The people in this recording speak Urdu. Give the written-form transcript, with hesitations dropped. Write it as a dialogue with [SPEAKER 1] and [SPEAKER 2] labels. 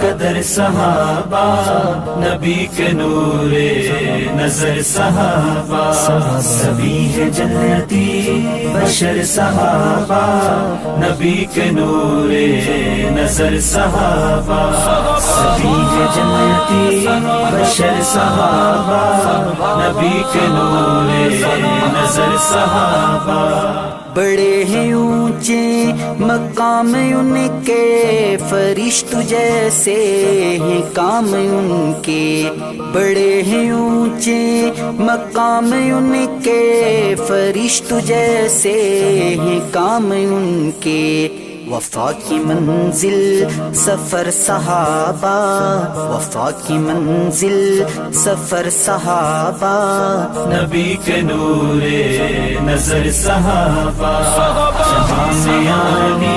[SPEAKER 1] قدر صحابہ، نبی کے نور نظر صحابہ، سبھی ہے جنتی بشر صحابہ، نبی کے نور نظر صحابہ، سبھی ہے جنتی بشر صحابہ، نبی کے نور نظر صحابہ۔
[SPEAKER 2] بڑے ہیں اونچے مقام ان کے، فرشتوں جیسے ہیں کام ان کے، بڑے ہیں اونچے مقام ان کے، فرشتوں جیسے ہیں کام ان کے، وفا کی منزل سفر صحابہ، وفا کی منزل سفر صحابہ،
[SPEAKER 1] نبی کے نور نظر صحابہ، جہاں میں عالی